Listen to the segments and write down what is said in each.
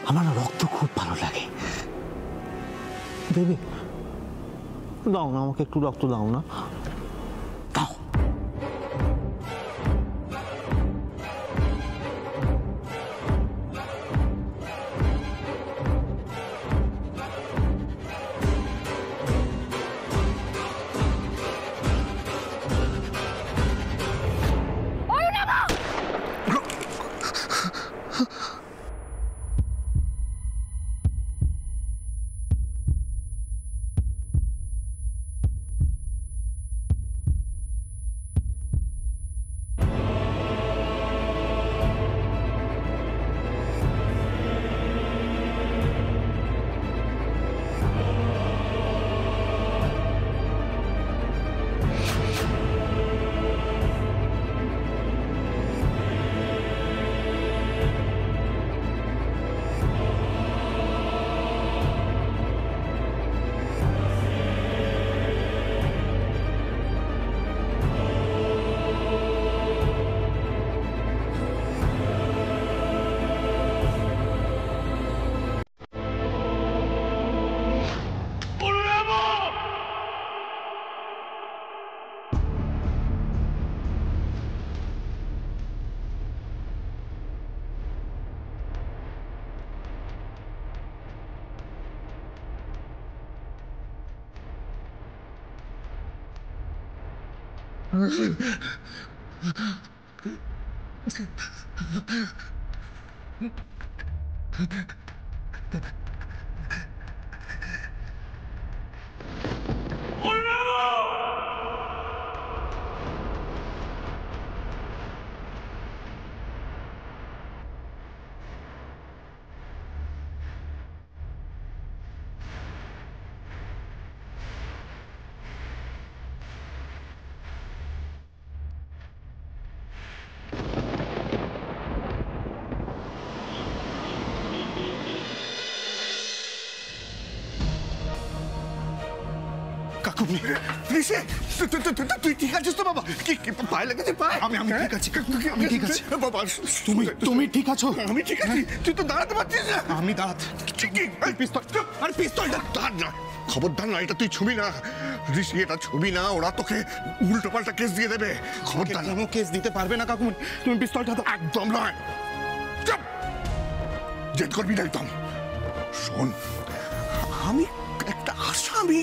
আমার না রক্ত খুব ভালো লাগে। দেবে? দাও না, আমাকে একটু রক্ত দাও না, দাও। তুই ঠিক আছিস তো বাবা? পায়ে লেগেছে? পায়ে? আমি ঠিক আছি, আমি ঠিক আছি বাবা। তুমি ঠিক আছো? আমি ঠিক আছি। তুই তো দাঁড়াতে পারছিস না। আমি দাঁড়াতে। পিস্তলটা দাঁড় না, খবরদার না, এটা তুই ছবি না ঋষি, এটা ছবি না। ওরা তোকে উল্টো পাল্টা কেস দিয়ে দেবে। খবরদার। কোনো কেস দিতে পারবে না কাকুমনি, তুমি পিস্তলটা তো। একদম নয়, জেদ করবি না একদম। শোন, আমি একটা আসামি,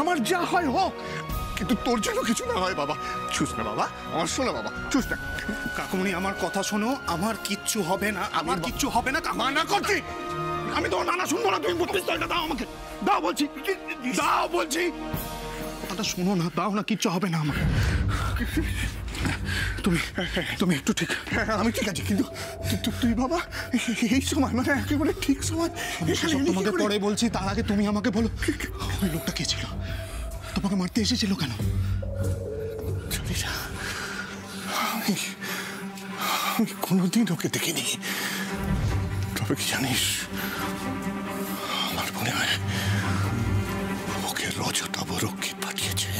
আমার যা হয় হোক, কিন্তু তোর জন্য কিছু না হয় বাবা। চুস না বাবা, আমার শোনো বাবা, চুস না। কাকুমনি আমার কথা শোনো, আমার কিচ্ছু হবে না, আমার কিচ্ছু হবে না। মানা করছি, আমি তোমার নানা শুনবো না। তুমি পিস্তলটা দাও আমাকে, দাও বলছি, দাও বলছি। কথাটা শোনো না, দাও না, কিচ্ছু হবে না আমার। তুমি একটু ঠিক। আমি ঠিক আছি, কিন্তু তুই বাবা এই সময়, মানে একেবারে ঠিক সময়। তোমাকে পরে বলছি, তার আগে তুমি আমাকে বলো, ওই লোকটা কে ছিল? তোমাকে মারতে এসেছিল কেন? আমি কোনোদিন ওকে দেখিনি। তবে কি জানিস, আমার মনে হয় ওকে রজতাভ রক্ষিত পাঠিয়েছে।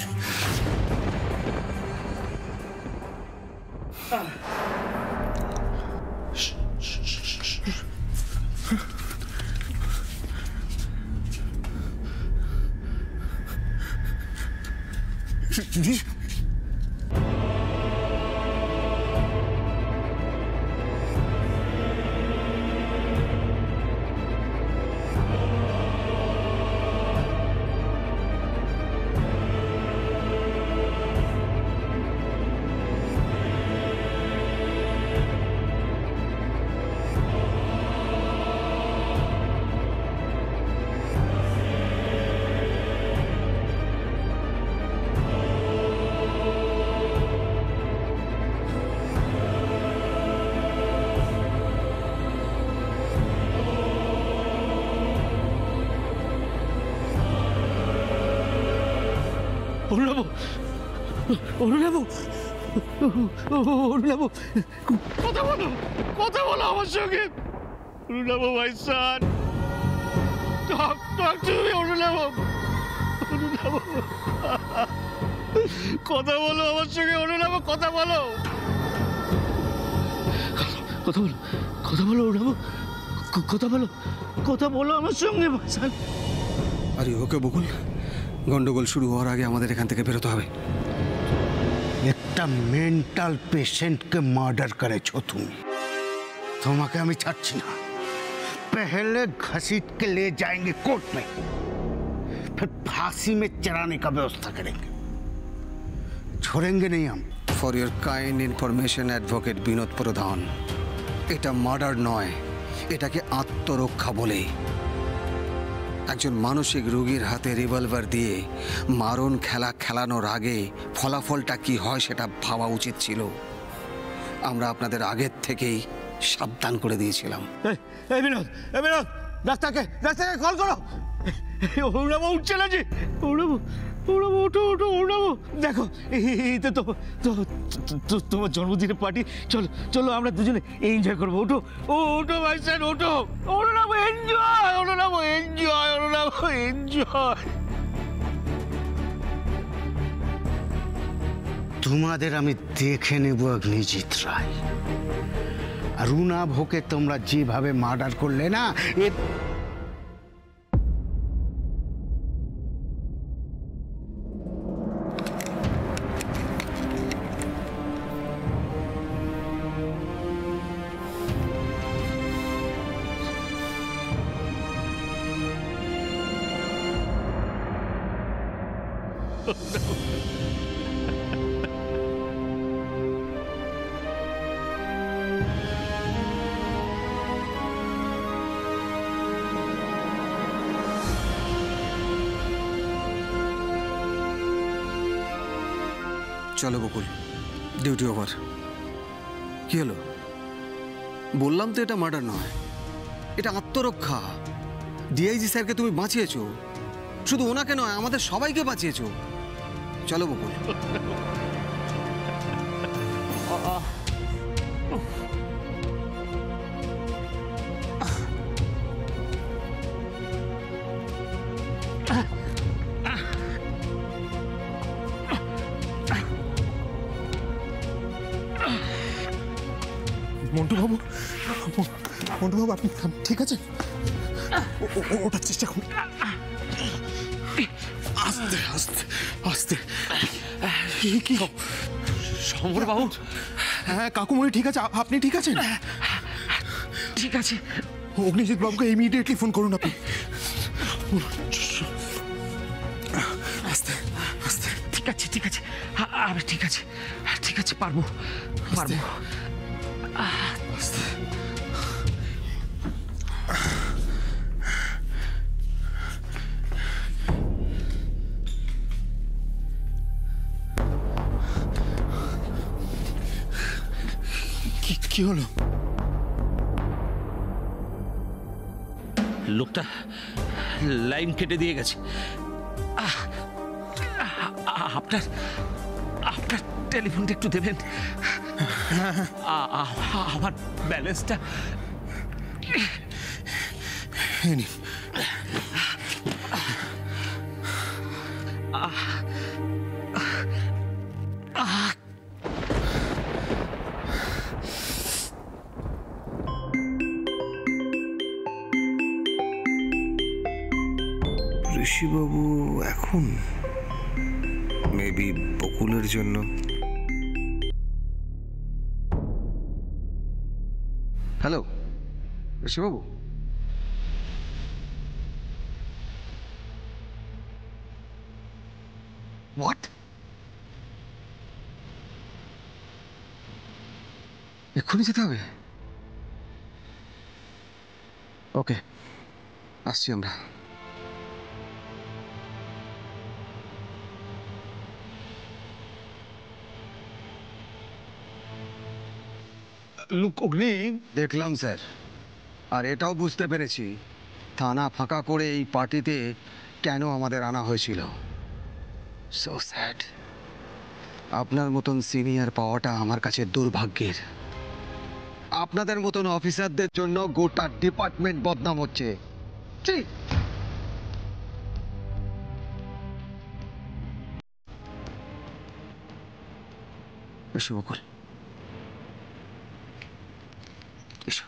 কথা বলো আমার সঙ্গে। অরুণাভ ভাই সান, অরুণাভ, কথা বলো আমার সঙ্গে। অরুণাভ, কথা বলো, কথা বলো, কথা বলো অরুণাভ, কথা বলো আমার সঙ্গে ভাইজান। আরে ওকে বকুল, গন্ডগোল শুরু হওয়ার আগে আমাদের এখান থেকে বেরোতে হবে। একটা মেন্টাল পেশেন্টকে মার্ডার করেছো তুমি, তোমাকে আমি ছাড়ছি না। पहले घसीट के ले जाएंगे कोर्ट में, फिर फांसी में चढ़ाने का व्यवस्था करेंगे, छोड़ेंगे नहीं हम। For your kind information advocate Binod Pradhan, এটা মার্ডার নয়, এটাকে আত্মরক্ষা বলে। একজন মানসিক রোগীর হাতে রিভলভার দিয়ে মারণ খেলা খেলানোর আগে ফলাফলটা কি হয় সেটা ভাবা উচিত ছিল। আমরা আপনাদের আগের থেকেই সাবধান করে দিয়েছিলাম। এই বিনোদ, ডাক্তারকে কল করো। অরুণাবু উঠছে না যে, অরুণাবু ওঠো। দেখো এইটা তো তোমার জন্মদিনের পার্টি, চলো আমরা দুজনে এনজয় করবো। ওঠো ভাইজান, ওঠো। অরুণাবু এনজয়। তোমাদের আমি দেখে নেব অগ্নিজিৎ রায়। রুনাভকে তোমরা যেভাবে মার্ডার করলে না, এ চলো বকুল, ডিউটি ওভার। কি হলো? বললাম তো এটা মার্ডার নয়, এটা আত্মরক্ষা। ডিআইজি স্যারকে তুমি বাঁচিয়েছো, শুধু ওনাকে নয় আমাদের সবাইকে বাঁচিয়েছো। চলো বকুল। মন্টু বাবু, আপনি ঠিক আছেন? ওটার চেষ্টা করুন। আস্তে আস্তে আস্তে। কি সমর বাবু? হ্যাঁ কাকুমণি ঠিক আছে, আপনি ঠিক আছেন? ঠিক আছে। অগ্নিজিৎ বাবুকে ইমিডিয়েটলি ফোন করুন আপনি। আস্তে আস্তে। ঠিক আছে আমি ঠিক আছে, পারবো। আস্তে। কি হলো? লোকটা লাইন কেটে দিয়ে গেছে। আপনার টেলিফোনটা একটু দেবেন? আমার ব্যালেন্সটা। ঋষিবাবু এখন মেবি বকুলের জন্য। হ্যালো ঋষিবাবু, হোয়াট? এক্ষুনি যেতে হবে? ওকে, আসছি আমরা। দেখলাম স্যার, আর এটাও বুঝতে পেরেছি থানা ফাঁকা করে এই পার্টিতে কেন আমাদের আনা হয়েছিল। So sad. আপনার মতন সিনিয়র পাওয়াটা আমার কাছে দুর্ভাগ্যের। আপনাদের মতন অফিসারদের জন্য গোটা ডিপার্টমেন্ট বদনাম হচ্ছে। ঠিক এসো বকুল, এসো।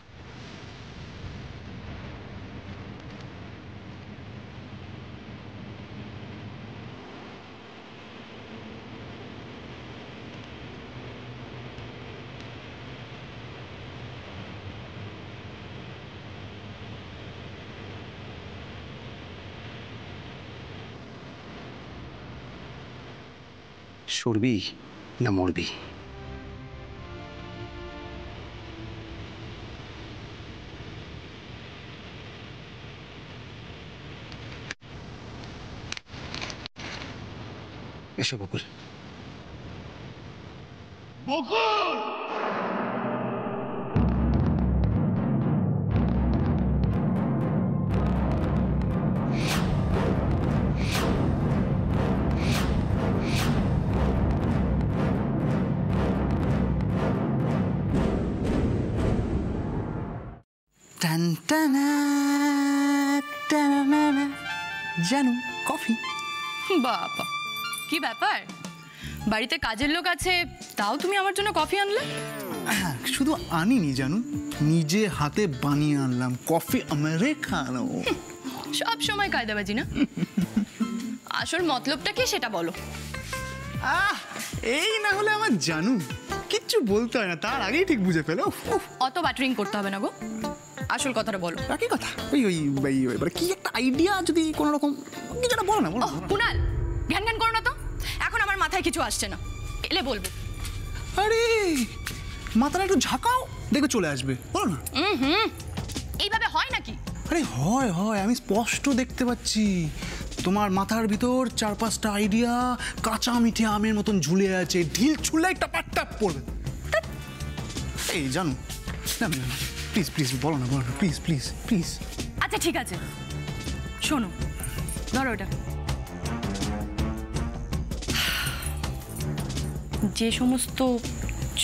সরবি না মরবি? এসো বকুল। জানু কফি। বাবা, কি ব্যাপার? বাড়িতে কাজের লোক আছে, তাও তুমি আমার জন্য কফি আনলে? হ্যাঁ, শুধু আনিনি জানু, নিজে হাতে বানিয়ে আনলাম কফি আমেরিকানো। সব সময় কায়দাবাজি না? আসল মতলবটা কি সেটা বলো। এই না হলে আমার জানু কিচ্ছু বলতে হয় না, তার আগেই ঠিক বুঝে ফেলো। অত ব্যাটারিং করতে হবে না গো, আসল কথাটা বলো। কি কথা? ওই ওই ওই এবার কি একটা আইডিয়া যদি কোনো রকম কিছুটা বলো না। কুনাল, জ্ঞান জ্ঞান করো না তো, এখন আমার মাথায় কিছু আসছে না, এলে বলবো। আরে মাথাটা একটু ঝাঁকাও, দেখে চলে আসবে, বলো না। এইভাবে হয় নাকি? আরে হয় হয়, আমি স্পষ্ট দেখতে পাচ্ছি তোমার মাথার ভিতর 4-5টা আইডিয়া কাঁচা মিঠে আমের মতন ঝুলে আছে, ঢিল ছুলে টাপাক টাপ পড়বে। এই জানো না, প্লিজ প্লিজ বলো না, প্লিজ প্লিজ প্লিজ। আচ্ছা ঠিক আছে, শোনো, ধরো ওটা। যে সমস্ত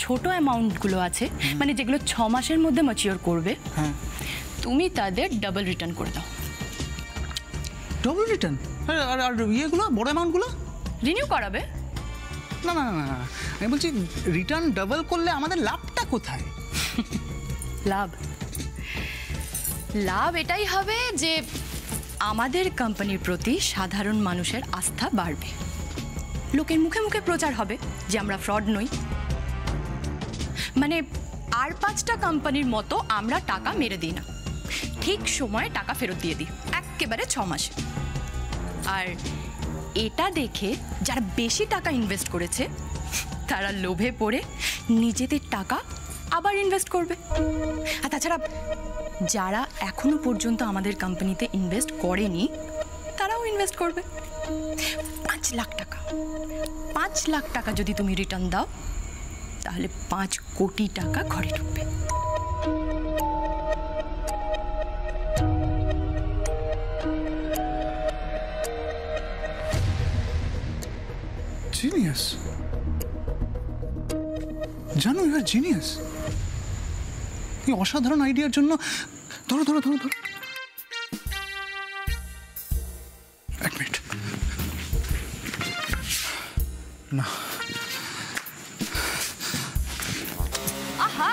ছোট অ্যামাউন্টগুলো আছে, মানে যেগুলো 6 মাসের মধ্যে ম্যাচিওর করবে, হ্যাঁ, তুমি তাদের ডাবল রিটার্ন করে দাও। Double return? আর আর ইয়েগুলো, বড় অ্যামাউন্টগুলো রিনিউ করাবে? না না না, আমি বলছি রিটার্ন ডাবল করলে আমাদের লাভটা কোথায়? লাভ লাভ এটাই হবে যে আমাদের কোম্পানির প্রতি সাধারণ মানুষের আস্থা বাড়বে, লোকের মুখে মুখে প্রচার হবে যে আমরা ফ্রড নই। মানে আর 5টা কোম্পানির মতো আমরা টাকা মেরে দিই না, ঠিক সময়ে টাকা ফেরত দিয়ে দিই, একেবারে 6 মাসে। আর এটা দেখে যারা বেশি টাকা ইনভেস্ট করেছে তারা লোভে পড়ে নিজেদের টাকা আবার ইনভেস্ট করবে। আর তাছাড়া যারা এখনো পর্যন্ত আমাদের কোম্পানিতে ইনভেস্ট করেনি তারাও ইনভেস্ট করবে। 5 লাখ টাকা, 5 লাখ টাকা যদি তুমি রিটার্ন দাও তাহলে 5 কোটি টাকা ঘরে ঢুকবে। জিনিয়াস জানো, ইউ আর জিনিয়াস। এই অসাধারণ আইডিয়ার জন্য ধরো ধরো ধরো ধরো, এক মিনিট না। আহা,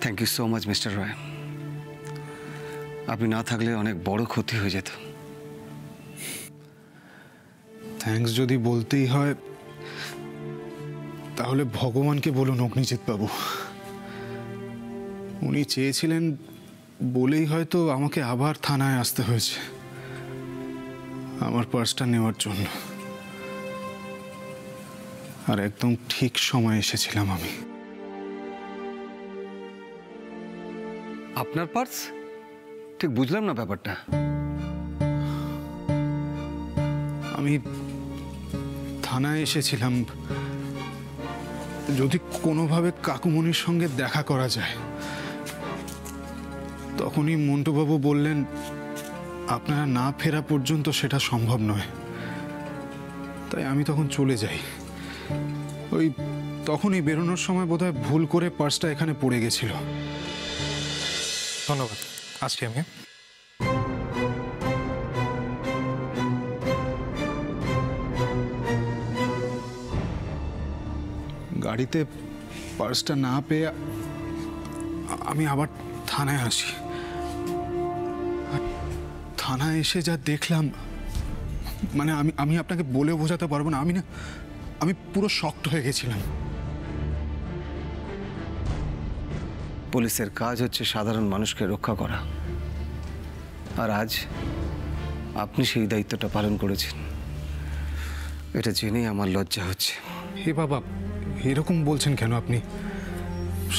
thank you so much mister Roy. আপনি না থাকলে অনেক বড় ক্ষতি হয়ে যেত। থ্যাঙ্কস যদি বলতেই হয় তাহলে ভগবানকে বলুন অগ্নিজিৎ বাবু। উনি চেয়েছিলেন বলেই হয়তো আমাকে আবার থানায় আসতে হয়েছে আমার পার্সটা নেওয়ার জন্য। আর একদম ঠিক সময় এসেছিলাম আমি। আপনার পার্স? ঠিক বুঝলাম না ব্যাপারটা। আমি থানায় এসেছিলাম যদি কোনোভাবে কাকুমণির সঙ্গে দেখা করা যায়। তখনই মন্টুবাবু বললেন আপনারা না ফেরা পর্যন্ত সেটা সম্ভব নয়। তাই আমি তখন চলে যাই। ওই তখনই বেরোনোর সময় বোধহয় ভুল করে পার্সটা এখানে পড়ে গেছিল। ধন্যবাদ, আসছি আমি। গাড়িতে পার্সটা না পেয়ে আমি আবার থানায় আসি। থানায় এসে যা দেখলাম, মানে আমি আপনাকে বলে বোঝাতে পারবো না। আমি পুরো শক্ট হয়ে গেছিলাম। পুলিশের কাজ হচ্ছে সাধারণ মানুষকে রক্ষা করা, আর আজ আপনি সেই দায়িত্বটা পালন করেছেন, এটা জেনেই আমার লজ্জা হচ্ছে। হে বাবা, এরকম বলছেন কেন আপনি?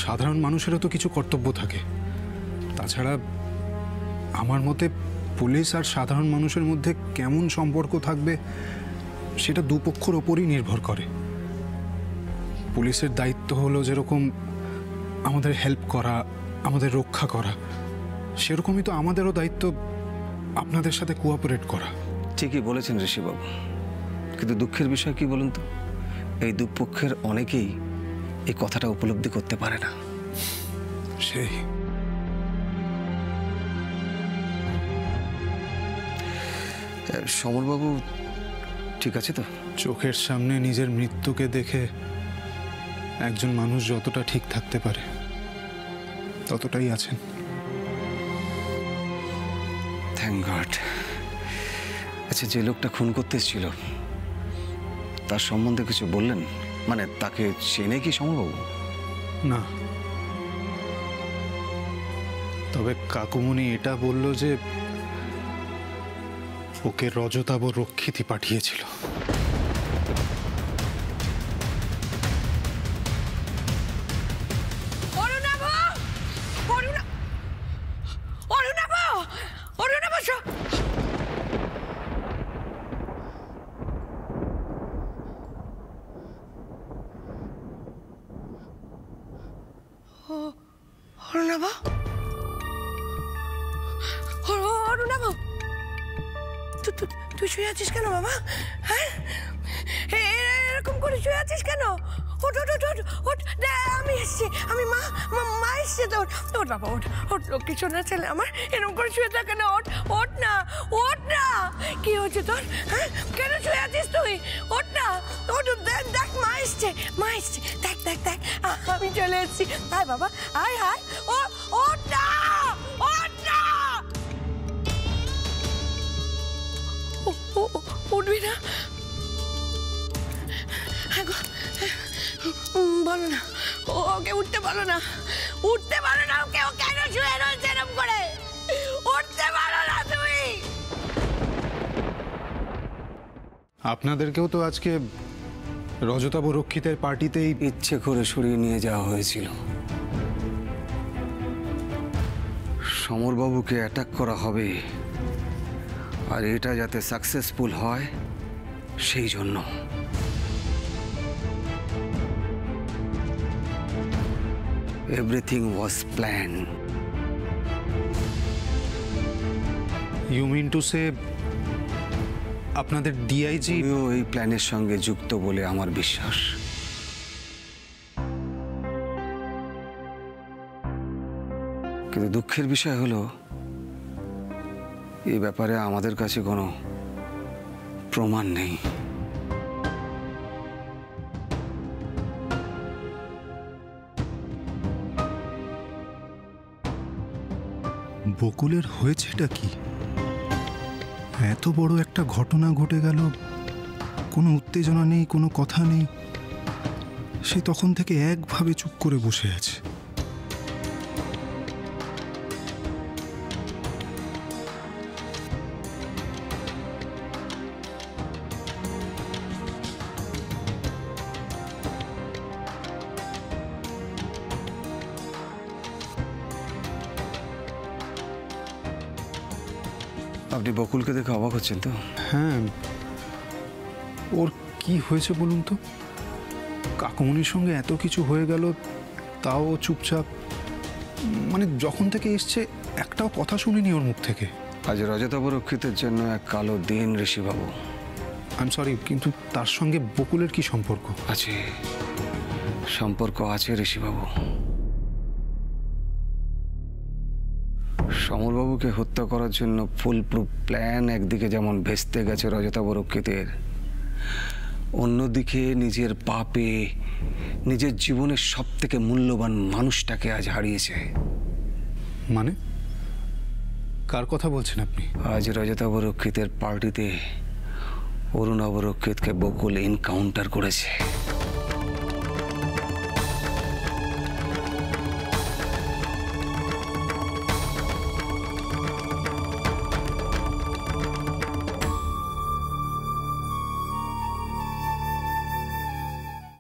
সাধারণ মানুষেরও তো কিছু কর্তব্য থাকে। তাছাড়া আমার মতে পুলিশ আর সাধারণ মানুষের মধ্যে কেমন সম্পর্ক থাকবে সেটা দুপক্ষের ওপরই নির্ভর করে। পুলিশের দায়িত্ব হলো যেরকম আমাদের হেল্প করা, আমাদের রক্ষা করা, সেরকমই তো আমাদেরও দায়িত্ব আপনাদের সাথে কোঅপারেট করা। ঠিকই বলেছেন ঋষিবাবু, কিন্তু দুঃখের বিষয় কি বলুন তো, এই দুপক্ষের অনেকেই এই কথাটা উপলব্ধি করতে পারে না। সেই সমরবাবু ঠিক আছে তো? চোখের সামনে নিজের মৃত্যুকে দেখে একজন মানুষ যতটা ঠিক থাকতে পারে ততটাই আছেন। Thank god. আচ্ছা, যে লোকটা খুন করতে এসেছিল তার সম্বন্ধে কিছু বললেন? মানে তাকে চেনে কি সমরবাবু? না, তবে কাকুমণি এটা বলল যে ওকে রজতাভ রক্ষিতই পাঠিয়েছিল। তুই শুয়ে আছিস কেন বাবা? হ্যাঁ, এরকম করে শুয়ে আছিস কেন? ওঠ ওঠ ওঠ ওঠ, আমি এসছি, আমি মা এসছে তোর। ওঠ বাবা, ওঠ ওঠ, লক্ষ্মী সোনার ছেলে আমার, এরকম করে শুয়ে থাকে না। ওঠ ওঠ না, ওঠ না। কি হয়েছে তোর? হ্যাঁ, কেন শুয়ে আছিস তুই? ওঠ না, ওঠ, দেখ মা এসছে, মা এসছে, দেখ দেখ দেখ, আমি চলে এসছি। আয় বাবা, আয় আয়, ওঠ না, ওঠ না। উঠবি না? বলো না, ওকে উঠতে বলো না, উঠতে পারো না ওকে। ও কেন শুয়ে রয়েছে এরকম করে? উঠতে পারো না তুমি? আপনাদেরকেও তো আজকে রজতাভ রক্ষিতের পার্টিতেই ইচ্ছে করে সরিয়ে নিয়ে যাওয়া হয়েছিল। সমরবাবুকে অ্যাটাক করা হবে, আর এটা যাতে সাকসেসফুল হয় সেই জন্য। Everything was plan. You mean to say আপনাদের ডিআইজি এই প্ল্যানের সঙ্গে যুক্ত বলে আমার বিশ্বাস। কিন্তু দুঃখের বিষয় হলো এই ব্যাপারে আমাদের কাছে কোনো প্রমাণ নেই। বকুলের হয়েছেটা কি? এত বড় একটা ঘটনা ঘটে গেল, কোনো উত্তেজনা নেই, কোনো কথা নেই। সে তখন থেকে একভাবে চুপ করে বসে আছে। আপনি বকুলকে দেখে অবাক হচ্ছেন তো? হ্যাঁ, ওর কি হয়েছে বলুন তো? কাকুমণির সঙ্গে এত কিছু হয়ে গেল, তাও চুপচাপ, মানে যখন থেকে এসছে একটাও কথা শুনিনি ওর মুখ থেকে। আজ রজতাভ রক্ষিতের জন্য এক কালো দিন ঋষিবাবু। আই এম সরি, কিন্তু তার সঙ্গে বকুলের কি সম্পর্ক? আছে, সম্পর্ক আছে ঋষিবাবু। সমরবাবুকে হত্যা করার জন্য ফুল প্রুফ প্ল্যান একদিকে যেমন ভেস্তে গেছে রজতাভ রক্ষিতের, অন্যদিকে নিজের পাপে নিজের জীবনের সব থেকে মূল্যবান মানুষটাকে আজ হারিয়েছে। মানে কার কথা বলছেন আপনি? আজ রজতাভ রক্ষিতের পার্টিতে অরুণাভ রক্ষিতকে বকুল এনকাউন্টার করেছে।